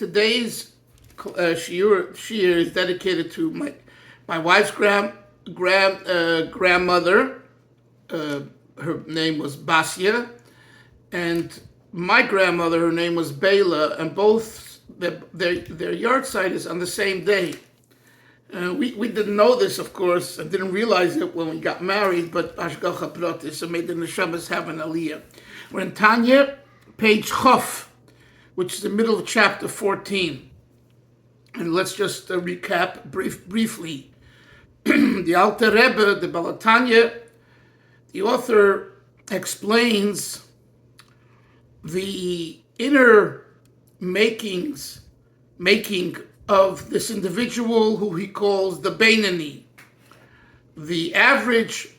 Today's shiur is dedicated to my wife's grandmother. Her name was Basia, and my grandmother, her name was Bela, and both their yard site is on the same day. We didn't know this, of course, and didn't realize it when we got married, but Ashgacha Protis, and made the Neshamas have an aliyah. We're in Tanya, page Chof, which is the middle of chapter 14. And let's just recap briefly. The Alter Rebbe, the Balatanya, the author explains the inner making of this individual who he calls the Beinani. The average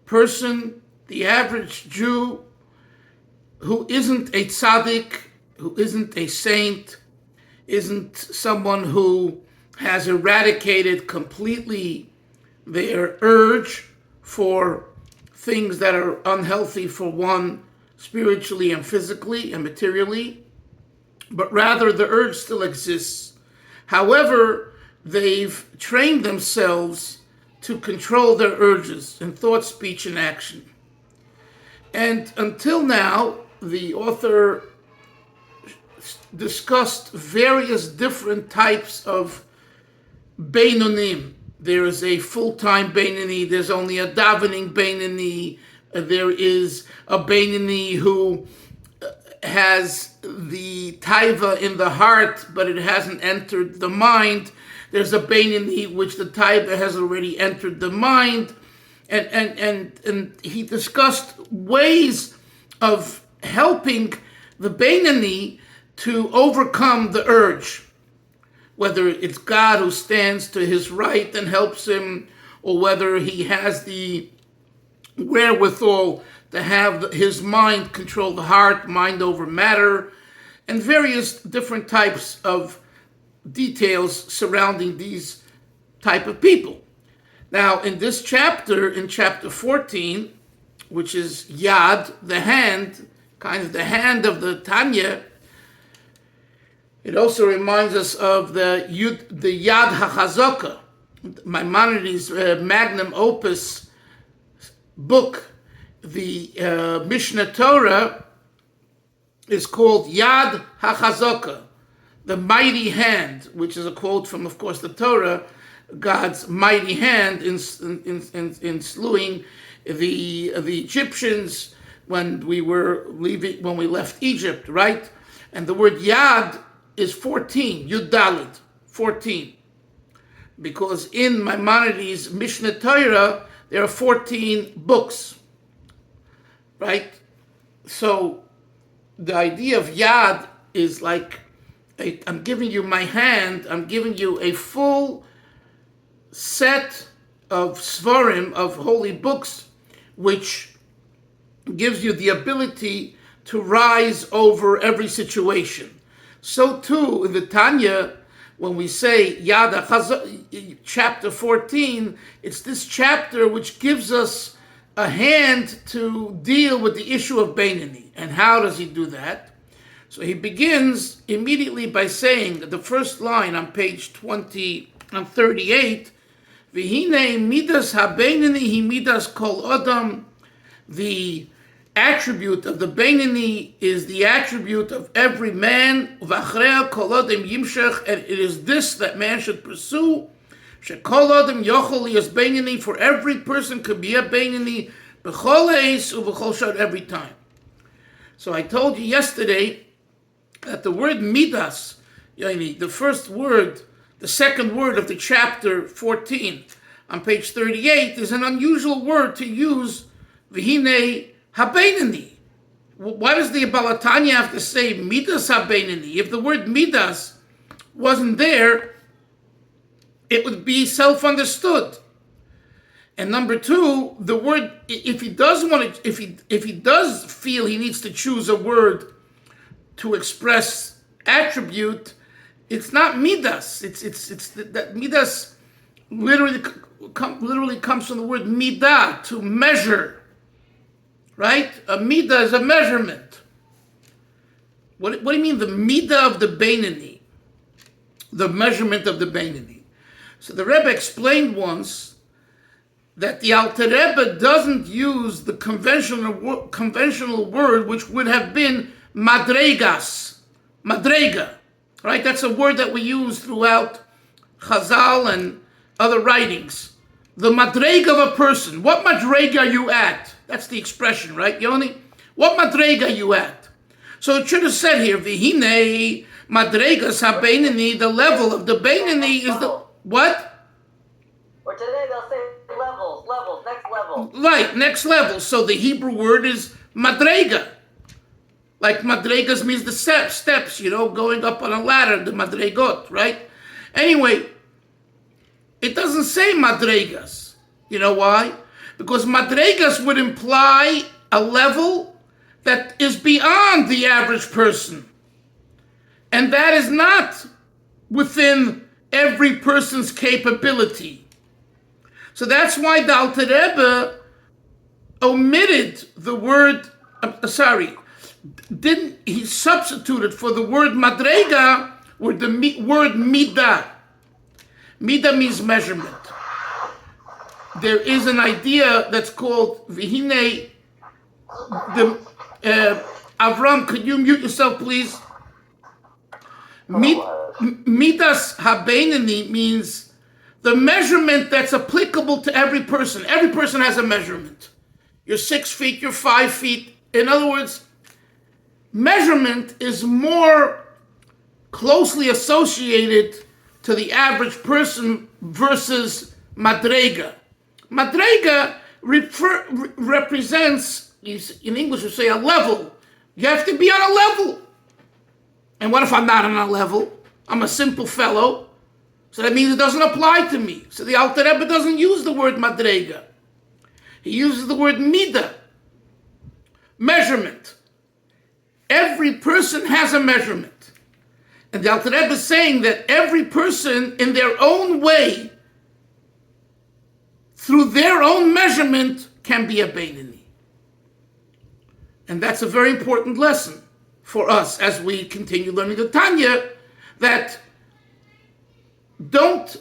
person, the average Jew, who isn't a tzaddik, who isn't a saint, isn't someone who has eradicated completely their urge for things that are unhealthy for one spiritually and physically and materially, but rather the urge still exists. However, they've trained themselves to control their urges in thought, speech, and action. And until now, the author discussed various different types of Beinonim. There is a full-time Beinani, there's only a davening Beinani, there is a Beinani who has the taiva in the heart, but it hasn't entered the mind. There's a Beinani which the taiva has already entered the mind. And he discussed ways of helping the Beinani to overcome the urge, whether it's God who stands to his right and helps him, or whether he has the wherewithal to have his mind control the heart, mind over matter, and various different types of details surrounding these type of people. Now, in this chapter, in chapter 14, which is Yad, the hand, kind of the hand of the Tanya, it also reminds us of the Yad HaChazaka, Maimonides' magnum opus book. The Mishnah Torah is called Yad HaChazaka, the mighty hand, which is a quote from, of course, the Torah, God's mighty hand in slewing the Egyptians when we left Egypt, right? And the word Yad is 14, Yud Dalet, 14. Because in Maimonides' Mishnah Torah, there are 14 books, right? So the idea of Yad is like, I'm giving you my hand, I'm giving you a full set of svarim, of holy books, which gives you the ability to rise over every situation. So too, in the Tanya, when we say Yad HaChazaka, chapter 14, it's this chapter which gives us a hand to deal with the issue of Beinani. And how does he do that? So he begins immediately by saying the first line on page 38, V'hinei midas ha-Beinani hi midas kol adam. The attribute of the Beinani is the attribute of every man. V'achrea kol adam yimshech, and it is this that man should pursue. Shekol adam yochol liyos Beinani, for every person could be a Beinani b'chol eis u'b'chol shad, every time. So I told you yesterday that the word midas, the first word, the second word of the chapter 14 on page 38, is an unusual word to use, v'hinei ha-Beinani. Why does the Balatanya have to say midas ha-Beinani? If the word midas wasn't there, it would be self-understood. And number two, the word, if he does feel he needs to choose a word to express attribute, it's not midas. It's that midas literally comes from the word midah, to measure, right? A midah is a measurement. What do you mean the midah of the Beinani? the measurement of the Beinoni. So the Rebbe explained once that the Alter Rebbe doesn't use the conventional word, which would have been madregas, madrega, right? That's a word that we use throughout Chazal and other writings. The madrega of a person. What madrega are you at? That's the expression, right, Yoni? What madrega are you at? So it should have said here, v'hinei madregas ha-beinoni, the level of the Beinoni is the, what? Or today they'll say levels, next level. Right, next level. So the Hebrew word is madrega. Like madregas means the steps, going up on a ladder, the madregot, right? Anyway, it doesn't say madregas. You know why? Because madregas would imply a level that is beyond the average person. And that is not within every person's capability. So that's why the Alter Rebbe omitted the word, he substituted for the word madrega with the word midah. Midah means measurement. There is an idea that's called v'hinei. Avram, could you mute yourself, please? Midas ha-beinoni means the measurement that's applicable to every person. Every person has a measurement. You're 6 feet, you're 5 feet. In other words, measurement is more closely associated to the average person versus madrega. Madrega represents, in English we say, a level. You have to be on a level. And what if I'm not on a level? I'm a simple fellow. So that means it doesn't apply to me. So the Alter Rebbe doesn't use the word madrega. He uses the word midah, measurement. Every person has a measurement. And the Alter Rebbe is saying that every person in their own way, through their own measurement, can be a Beinoni. And that's a very important lesson for us as we continue learning the Tanya, that don't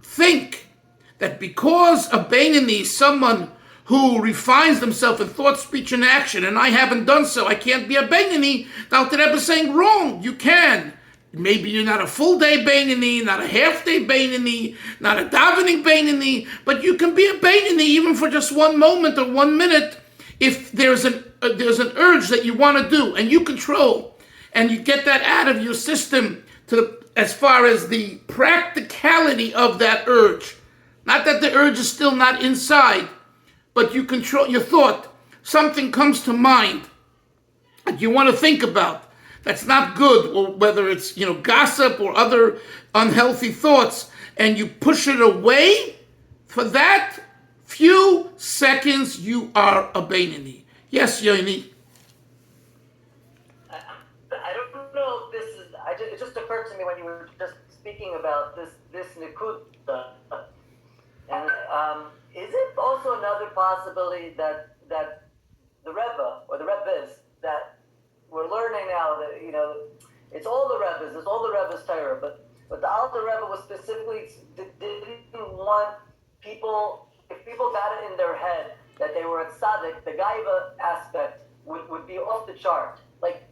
think that because a Beinoni is someone who refines themselves in thought, speech, and action, and I haven't done so, I can't be a Beinoni. The Alter Rebbe is saying, wrong, you can. Maybe you're not a full day Beinoni, not a half day Beinoni, not a davening Beinoni, but you can be a Beinoni even for just 1 moment or 1 minute if there's an urge that you want to do and you control, and you get that out of your system as far as the practicality of that urge. Not that the urge is still not inside, but you control your thought. Something comes to mind that you want to think about that's not good, or whether it's gossip or other unhealthy thoughts, and you push it away. For that few seconds, you are a Beinoni. Yes, Yoni. I don't know if this is. It just occurred to me when you were just speaking about this nikuda. And is it also another possibility that the Rebbe or the Rebbes that we're learning now that it's all the Rebbes, it's all the Rebbe's Torah, but the Alter Rebbe was specifically didn't want people, if people got it in their head that they were a tzaddik, the gaiva aspect would be off the chart. Like,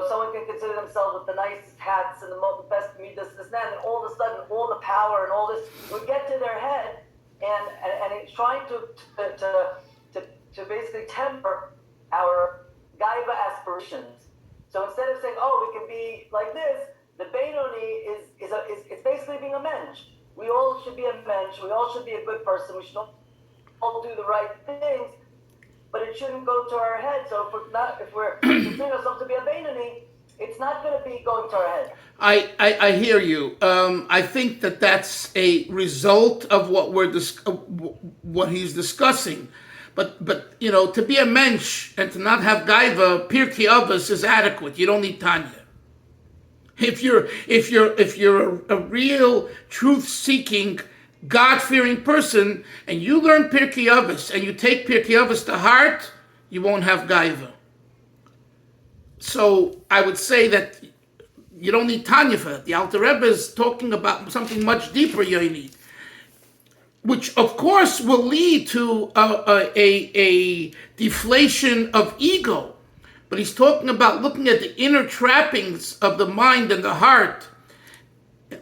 someone can consider themselves with the nicest hats and the best midas, this, and that, and all of a sudden all the power and all this would get to their head, and it's trying to basically temper our gaiva aspirations. So instead of saying, we can be like this, the Beinoni is basically being a mensch. We all should be a mensch. We all should be a good person. We should all do the right things, but it shouldn't go to our head. So if we're considering ourselves to be a Beinoni, it's not going to be going to our head. I hear you. I think that's a result of what he's discussing. But to be a mensch and to not have gaiva, Pirkei Avos is adequate. You don't need Tanya. If you're a real truth-seeking, God-fearing person, and you learn Pirkei Avos and you take Pirkei Avos to heart, you won't have gaiva. So I would say that You don't need Tanya for that. The Alter Rebbe is talking about something much deeper, Yoini, which of course will lead to a deflation of ego. But he's talking about looking at the inner trappings of the mind and the heart,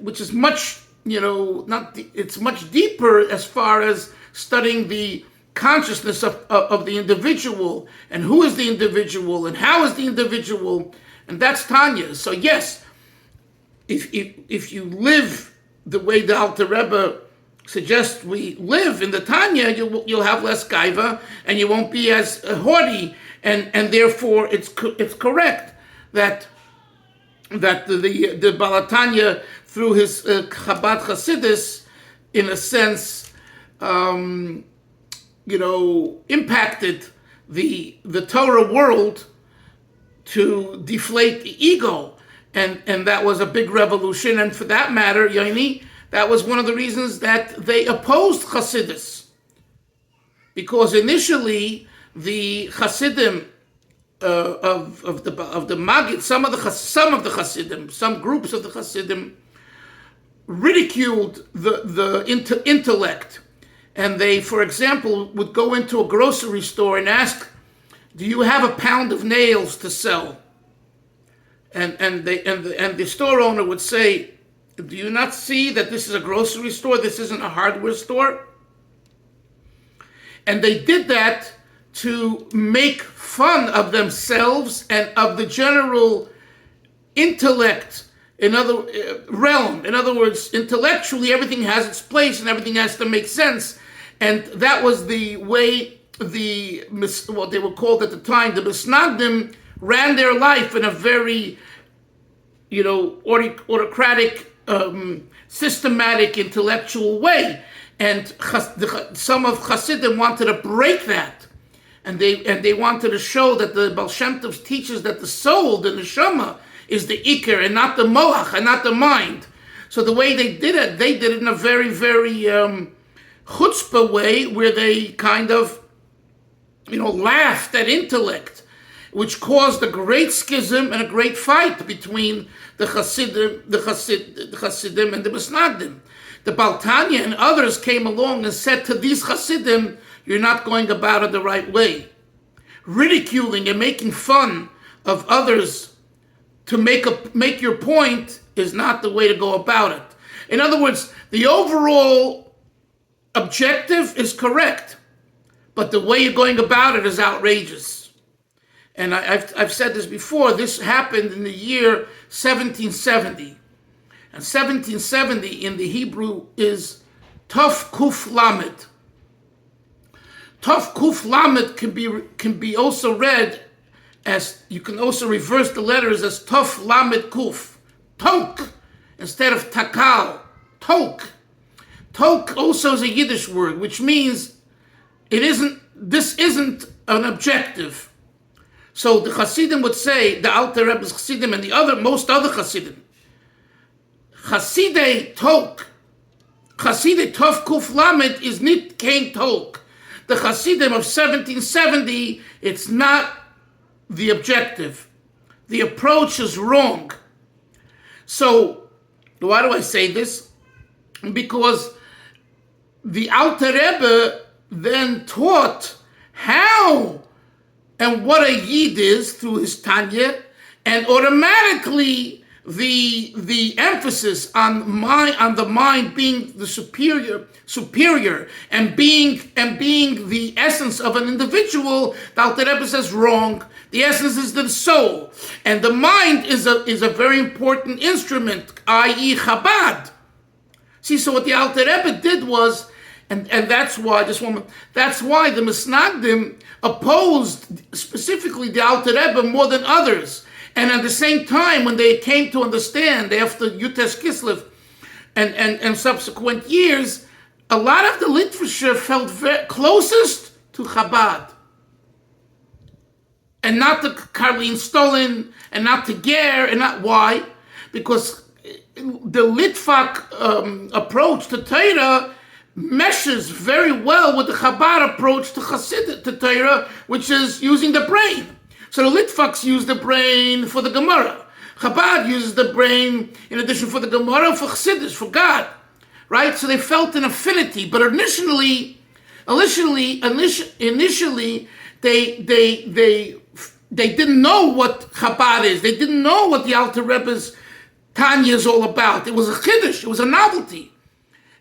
which is much, it's much deeper as far as studying the consciousness of the individual, and who is the individual, and how is the individual, and that's Tanya. So yes, if you live the way the Alter Rebbe suggests we live in the Tanya, you'll have less gaiva, and you won't be as haughty, and therefore it's correct that the Balatanya, through his Chabad Hasidus, in a sense, impacted the Torah world to deflate the ego, and that was a big revolution. And for that matter, Yoni, that was one of the reasons that they opposed Hasidus, because initially the Hasidim of the Maggid, some of the Hasidim, some groups of the Hasidim, ridiculed the intellect, and they, for example, would go into a grocery store and ask, "Do you have a pound of nails to sell?" And the store owner would say, "Do you not see that this is a grocery store? This isn't a hardware store?" And they did that to make fun of themselves and of the general intellect in other realm. In other words, intellectually, everything has its place and everything has to make sense. And that was the way what they were called at the time, the Misnagdim, ran their life in a very, autocratic, systematic, intellectual way. And some of Hasidim wanted to break that. And they wanted to show that the Baal Shem Tov teaches that the soul, the neshama, is the ikar and not the moach and not the mind. So the way they did it in a very, very chutzpah way, where they kind of, laughed at intellect, which caused a great schism and a great fight between the Hasidim and the Misnagdim. The Baal Tanya and others came along and said to these Hasidim, "You're not going about it the right way." Ridiculing and making fun of others to make your point is not the way to go about it. In other words, the overall objective is correct, but the way you're going about it is outrageous. And I've said this before. This happened in the year 1770. And 1770 in the Hebrew is Tov Kuf Lamed. Tov Kuf Lamed can be also read as, you can also reverse the letters as Tov Lamed Kuf. Tok instead of Takal. Tok. Tok also is a Yiddish word, which means this isn't an objective. So the Hasidim would say, the Alter Rebbe's Hasidim and most other Hasidim, Hasidei Tok, Hasidei Tov Kuf Lamed is nit kein Tok. The Hasidim of 1770, it's not the objective. The approach is wrong. So, why do I say this? Because the Alter Rebbe then taught how and what a Yid is through his Tanya, and automatically the emphasis on the mind being the superior and being the essence of an individual, the Alter Rebbe says wrong. The essence is the soul, and the mind is a very important instrument, i.e. Chabad. See, so what the Alter Rebbe did was, and that's why the Misnagdim opposed specifically the Alter Rebbe more than others. And at the same time, when they came to understand after Yutes Kislev and subsequent years, a lot of the literature felt closest to Chabad, and not to Karlin Stolin, and not to Ger, and not why? Because the Litvak approach to Torah meshes very well with the Chabad approach to Chassid, to Torah, which is using the brain. So the Litvaks use the brain for the Gemara. Chabad uses the brain in addition for the Gemara, for Chassidus, for God, right? So they felt an affinity, but initially, they didn't know what Chabad is. They didn't know what the Alter Rebbe's Tanya is all about. It was a chiddush. It was a novelty.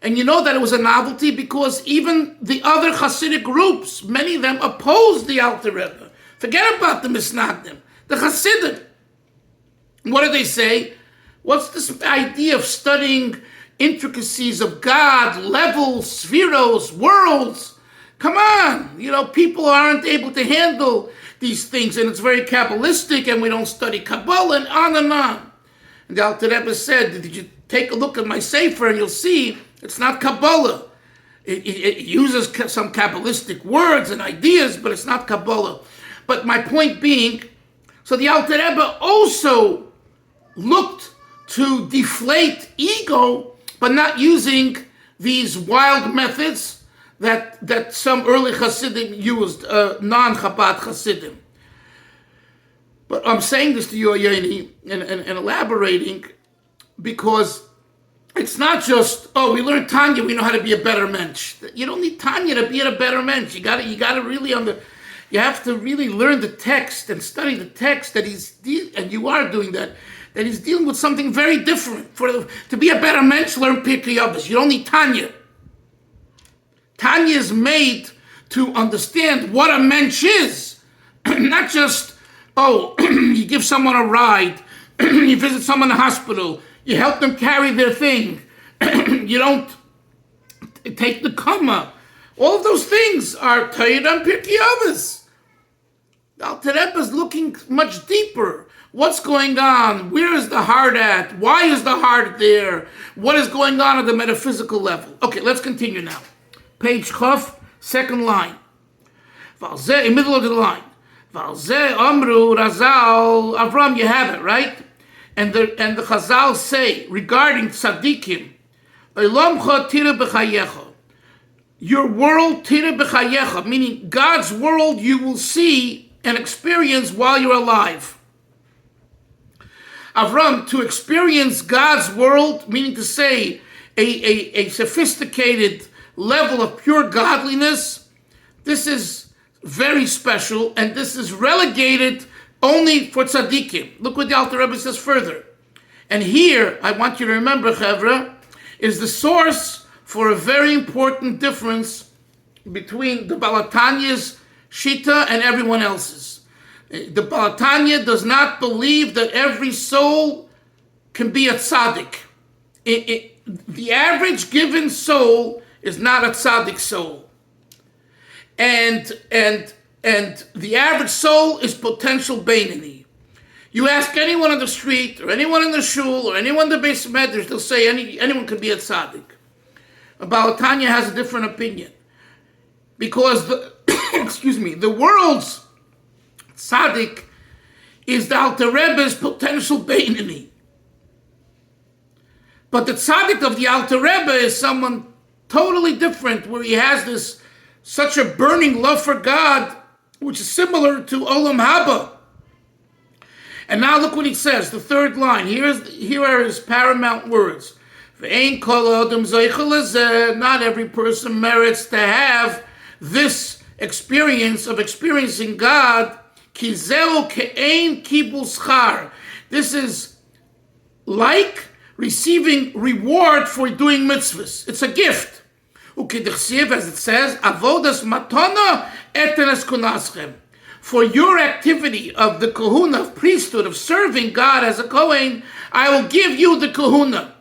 And you know that it was a novelty because even the other Hasidic groups, many of them opposed the Alter Rebbe. Forget about the Misnagdim, the Hasidim. What do they say? What's this idea of studying intricacies of God, levels, spheros, worlds? Come on, people aren't able to handle these things, and it's very Kabbalistic, and we don't study Kabbalah, and on and on. And the Alter Rebbe said, did you take a look at my Sefer, and you'll see it's not Kabbalah. It uses some Kabbalistic words and ideas, but it's not Kabbalah. But my point being, so the Alter Rebbe also looked to deflate ego, but not using these wild methods that some early Hasidim used, non-Chabad Hasidim. But I'm saying this to you, Yoni, and elaborating, because it's not just, we learned Tanya, we know how to be a better mensch. You don't need Tanya to be a better mensch. You got to really you have to really learn the text and study the text and you are doing that he's dealing with something very different. To be a better mensch, learn Pirkei Avos. You don't need Tanya. Tanya is made to understand what a mensch is. Not just, you give someone a ride, you visit someone in the hospital, you help them carry their thing, you don't take the kama. All of those things are Torah and Pirkei Avos. The Alter Rebbe is looking much deeper. What's going on? Where is the heart at? Why is the heart there? What is going on at the metaphysical level? Okay, let's continue now. Page Chaf, second line. In middle of the line. Valzeh Amru Razal Avram, you have it, right? And the Chazal say regarding Tzaddikim, Eilamcha tira b'chayecha. Your world tira b'chayecha, meaning God's world you will see and experience while you're alive. Avram, to experience God's world, meaning to say a sophisticated level of pure godliness, this is very special, and this is relegated only for tzaddikim. Look what the Alter Rebbe says further. And here, I want you to remember, Chevra, is the source for a very important difference between the Baal HaTanya's Shita and everyone else's. The Baal HaTanya does not believe that every soul can be a tzaddik. The average given soul is not a tzaddik soul. And the average soul is potential Beinoni. You ask anyone on the street, or anyone in the shul, or anyone in the Beis Medrash, they'll say anyone can be a tzaddik. Baal HaTanya has a different opinion. Because the world's tzaddik is the Alter Rebbe's potential Beinoni. But the tzaddik of the Alter Rebbe is someone totally different, where he has such a burning love for God, which is similar to Olam Haba. And now look what he says, the third line. Here are his paramount words. Not every person merits to have this experience of experiencing God. This is like receiving reward for doing mitzvahs. It's a gift. As it says, avodas matana etenes kunaschem. For your activity of the kahuna, of priesthood, of serving God as a Kohen, I will give you the kahuna.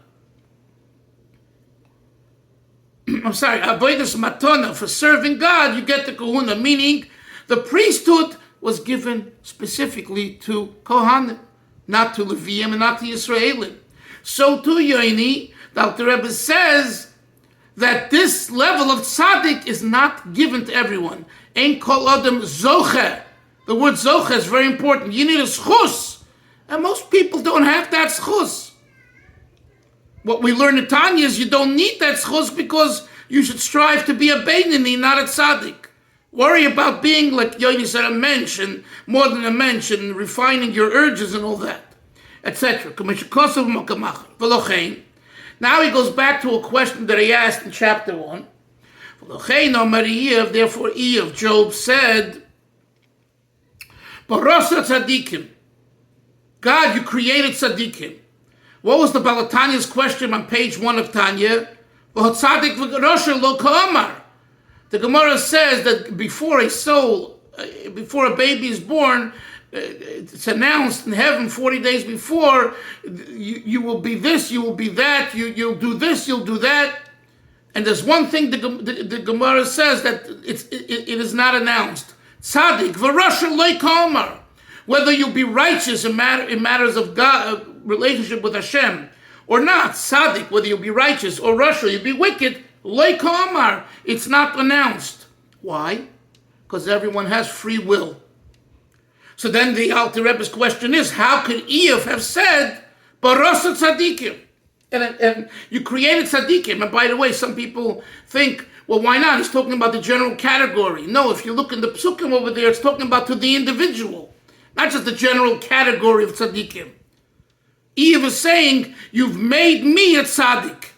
I'm sorry, avodas matana, for serving God, you get the kahuna, meaning the priesthood was given specifically to Kohanim, not to Leviim and not to Yisraelim. So too, Yoini, the Alter Rebbe says that this level of tzaddik is not given to everyone. Ein kol adam zoche. The word zoche is very important. You need a schus. And most people don't have that schus. What we learn in Tanya is you don't need that schus because you should strive to be a Beinoni, not a tzaddik. Worry about being, like Yoini said, a mensch, and more than a mensch, and refining your urges and all that. etc. Now he goes back to a question that he asked in chapter 1. Therefore, Job said, Barasa tzaddikim. God, you created tzaddikim. What was the Balatanya's question on page 1 of Tanya? The Gemara says that before a baby is born, it's announced in heaven 40 days before, you will be this, you will be that, you'll do this, you'll do that. And there's one thing the Gemara says that it is not announced. Tzaddik, v'rasha loy ka'omar. Whether you'll be righteous in matters of God, relationship with Hashem, or not. Tzaddik, whether you'll be righteous, or rasha, you'll be wicked, loy ka'omar. It's not announced. Why? Because everyone has free will. So then the Alter Rebbe's question is, how could Iyov have said, Barasa tzaddikim? And you created tzaddikim. And by the way, some people think, well, why not? He's talking about the general category. No, if you look in the psukim over there, it's talking about to the individual, not just the general category of tzaddikim. Iyov is saying, you've made me a tzaddik.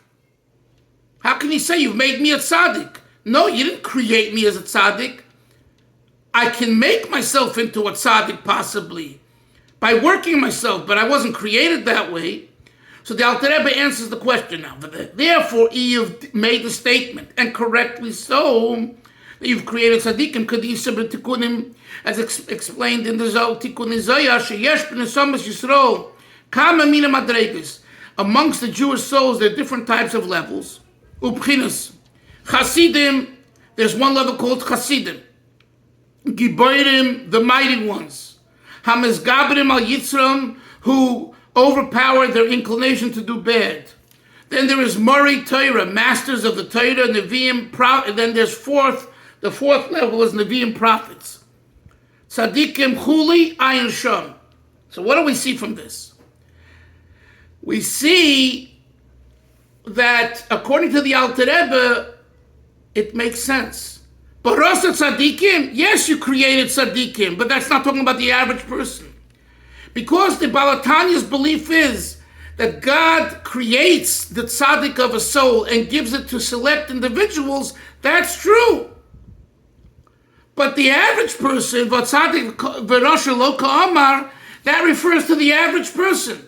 How can he say you've made me a tzaddik? No, you didn't create me as a tzaddik. I can make myself into a tzaddik possibly by working myself, but I wasn't created that way. So the Alter Rebbe answers the question now. Therefore, Iyov made the statement, and correctly so, that you've created tzaddikim, kadisha b'tikunim, as explained in the Tikkun Zohar, sheyesh b'nesamas Yisrael, kama mina madregas. Amongst the Jewish souls, there are different types of levels. Ubchinas, Chasidim, there's one level called Chasidim. Giborim, the mighty ones. Hamizgabrim al Yitzram, who overpower their inclination to do bad. Then there is Mori Torah, masters of the Torah, Nevi'im, and then there's the fourth level is Nevi'im prophets. Tzaddikim Chuli Ayin Sham. So what do we see from this? We see that according to the Alter Rebbe, it makes sense. Barasa tzaddikim, yes, you created tzaddikim, but that's not talking about the average person. Because the Balatanya's belief is that God creates the tzaddik of a soul and gives it to select individuals, that's true. But the average person, v'tzaddik v'rasha lo ka'amar, that refers to the average person.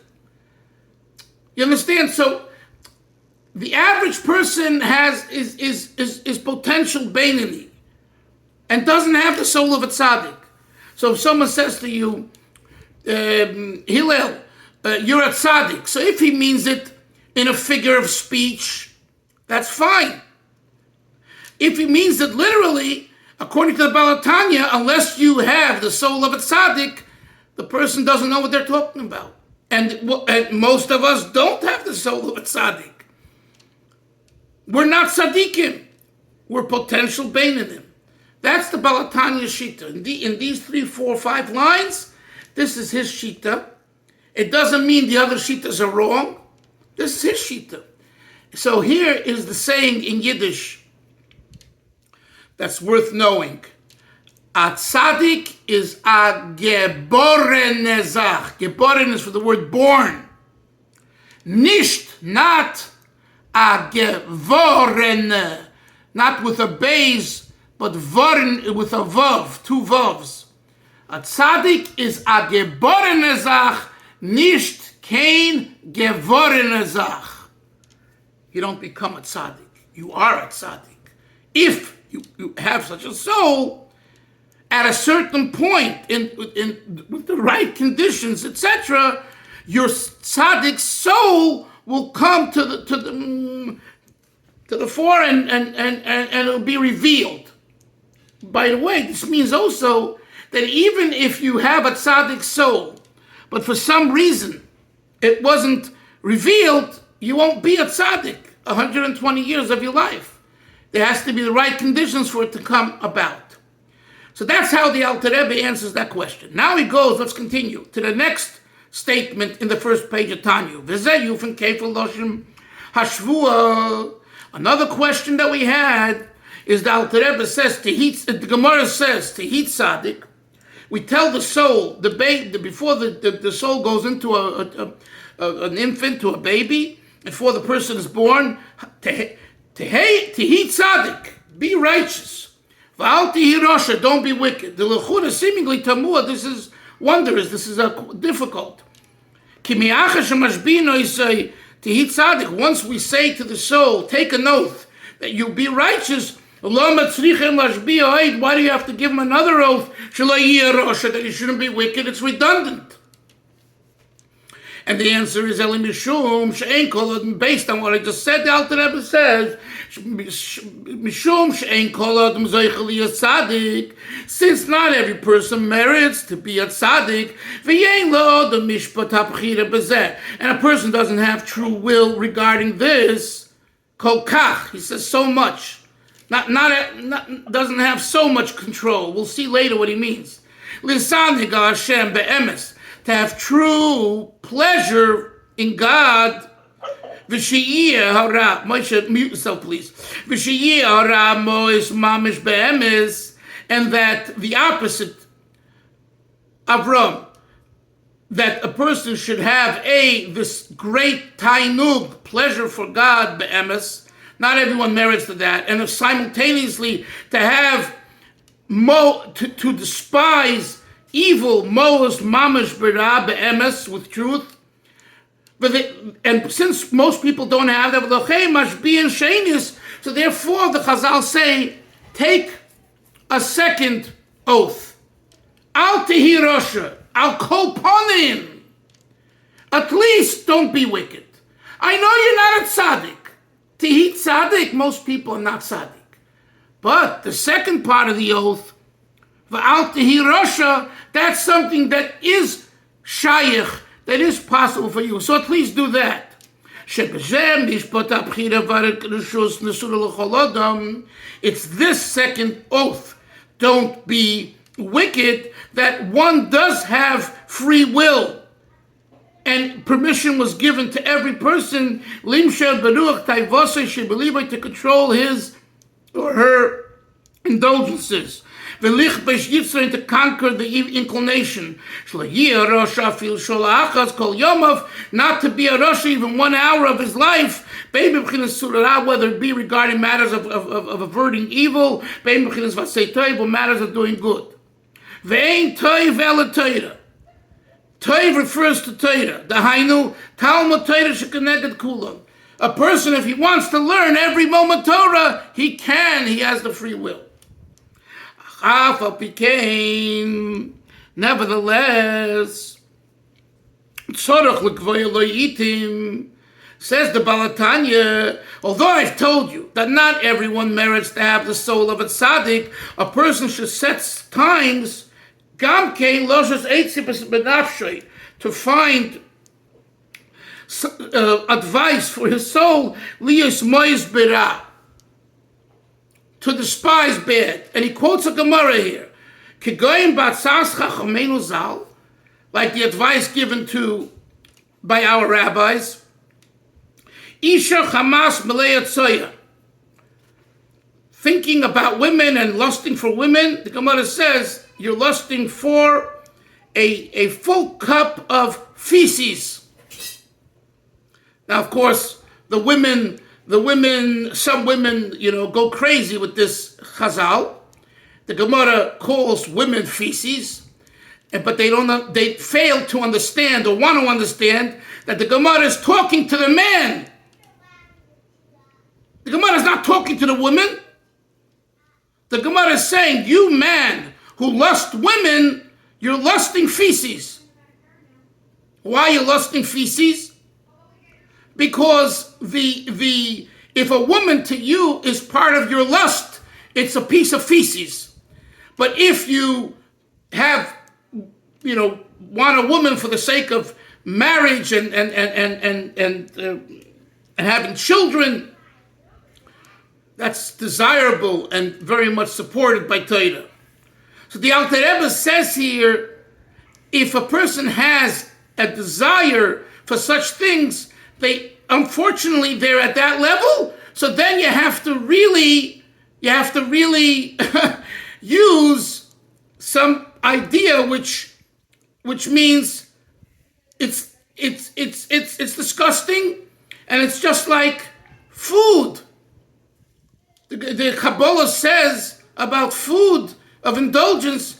You understand? So the average person is potential Beinoni and doesn't have the soul of a tzaddik. So if someone says to you, Hillel, you're a tzaddik. So if he means it in a figure of speech, that's fine. If he means it literally, according to the Balatanya, unless you have the soul of a tzaddik, the person doesn't know what they're talking about. And most of us don't have the soul of a tzaddik. We're not tzaddikim. We're potential Beinonim. That's the Balatanya Shita. In these 3, 4, 5 lines, this is his Shita. It doesn't mean the other Shitas are wrong. This is his Shita. So here is the saying in Yiddish that's worth knowing. A tzaddik is a geboren nezach. Geboren is for the word born. Nicht, not a geworen, not with a base, but voren with a vav, 2 vavs. A tzaddik is a geboren nezach, nicht kein geworen nezach. You don't become a tzaddik. You are a tzaddik. If you have such a soul, at a certain point, with the right conditions, etc., your tzaddik soul will come to the fore and it'll be revealed. By the way, this means also that even if you have a tzaddik soul, but for some reason it wasn't revealed, you won't be a tzaddik 120 years of your life. There has to be the right conditions for it to come about. So that's how the Alter Rebbe answers that question. Now he goes, let's continue, to the next statement in the first page of Tanya. Another question that we had is the Alter Rebbe says, the Gemara says, Tehit Tzaddik, we tell the soul, the baby, before the soul goes into an infant, to a baby, before the person is born, Tehi Tzaddik, be righteous. V'al tihi Rasha, don't be wicked. The Lechura is seemingly tamua, this is wondrous, this is difficult. Ki mi'acha shemashbino yisay tihi Tzaddik, once we say to the soul, take an oath that you be righteous, why do you have to give him another oath that he shouldn't be wicked? It's redundant. And the answer is Eli Mishum She'en Kol Adam, based on what I just said. The Alter Rebbe says Mishum She'en Kol Adam Zoichel Tzaddik, since not every person merits to be a tzaddik, V'yein Lo Adam Mishpat HaBchira B'zeh, and a person doesn't have true will regarding this. Kol Kach, he says so much. Doesn't have so much control. We'll see later what he means. Lisanig Hashem be'emes, to have true pleasure in God. V'shiyeh hara, Moshe, mute yourself please. V'shiyeh hara mois mamish be'emes, and that the opposite, Avram, that a person should have this great tainug, pleasure for God be'emes. Not everyone merits to that, and if simultaneously to have to despise evil, moas mamish b'ra be'emes, with truth. And since most people don't have that, so therefore the Chazal say, take a second oath. Al tihi Rasha, al kol panim. At least don't be wicked. I know you're not a tzaddik. Tihi tzaddik, most people are not tzaddik. But the second part of the oath, v'al tihi Rasha, that's something that is shayich, that is possible for you. So please do that. It's this second oath, don't be wicked, that one does have free will. And permission was given to every person, to control his or her indulgences, and to conquer the inclination. Not to be a Rasha even 1 hour of his life, whether it be regarding matters of averting evil, or matters of doing good. Toiv refers to Torah. Dahainu, Talmud Torah shekeneged kulam. A person, if he wants to learn every moment Torah, he can. He has the free will. Nevertheless, says the Balatanya, although I've told you that not everyone merits to have the soul of a tzaddik, a person should set times to find advice for his soul, to despise bad. And he quotes a Gemara here, like the advice given by our rabbis, Isha Hamas Malaya Tzoya, thinking about women and lusting for women. The Gemara says you're lusting for a full cup of feces. Now, of course, some women, go crazy with this chazal. The Gemara calls women feces, but they fail to understand or want to understand that the Gemara is talking to the man. The Gemara is not talking to the woman. The Gemara is saying, you man who lust women, you're lusting feces. Why are you lusting feces? Because if a woman to you is part of your lust, it's a piece of feces. But if you want a woman for the sake of marriage and having children, that's desirable and very much supported by Torah. So the Alter Rebbe says here, if a person has a desire for such things, unfortunately they're at that level. So then you have to really use some idea which means it's disgusting, and it's just like food. The Kabbalah says about food of indulgence,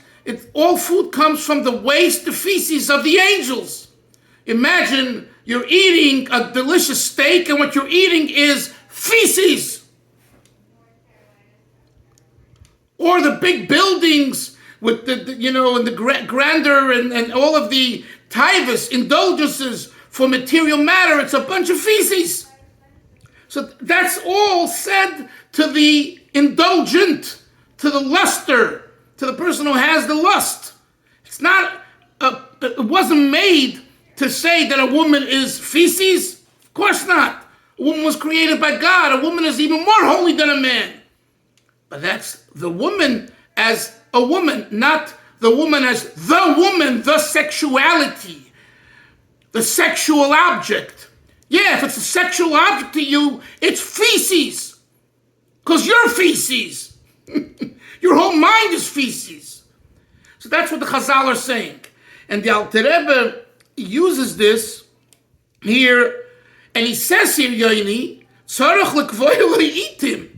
all food comes from the waste, the feces of the angels. Imagine you're eating a delicious steak, and what you're eating is feces. Or the big buildings with and the grandeur and all of the tivus, indulgences for material matter. It's a bunch of feces. So that's all said to the indulgent, to the luster, to the person who has the lust. It's not, it wasn't made to say that a woman is feces. Of course not. A woman was created by God. A woman is even more holy than a man. But that's the woman as a woman, not the woman as the woman, the sexuality, the sexual object. Yeah, if it's a sexual object to you, it's feces. Because you're feces. Your whole mind is feces. So that's what the Chazal are saying. And the Alter Rebbe uses this here, and he says here, Yoini, tzarech lekvoy leitim.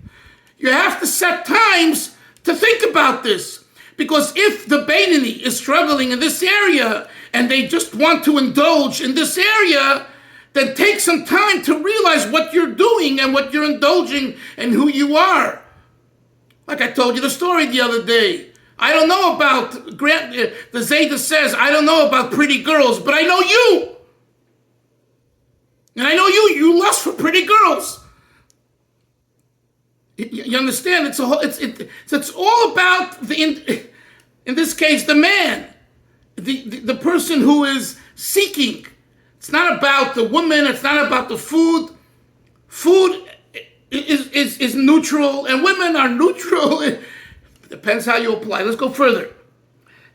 You have to set times to think about this. Because if the Beinoni is struggling in this area, and they just want to indulge in this area, then take some time to realize what you're doing and what you're indulging and who you are. Like I told you the story the other day. I don't know about, the Zayda says, I don't know about pretty girls, but I know you. And I know you lust for pretty girls. You understand? It's all about, in this case, the man. The person who is seeking. It's not about the woman. It's not about the food. Food is neutral, and women are neutral. It depends how you apply. Let's go further.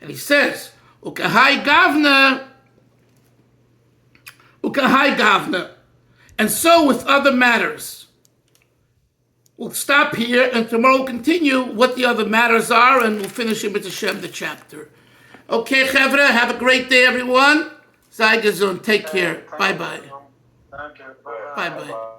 And he says, Ukahai gavna. And so with other matters. We'll stop here, and tomorrow we'll continue what the other matters are, and we'll finish in with Hashem, the chapter. Okay, Chevra, have a great day, everyone. Sei gesund. Take care. Bye-bye. Thank you. Bye-bye.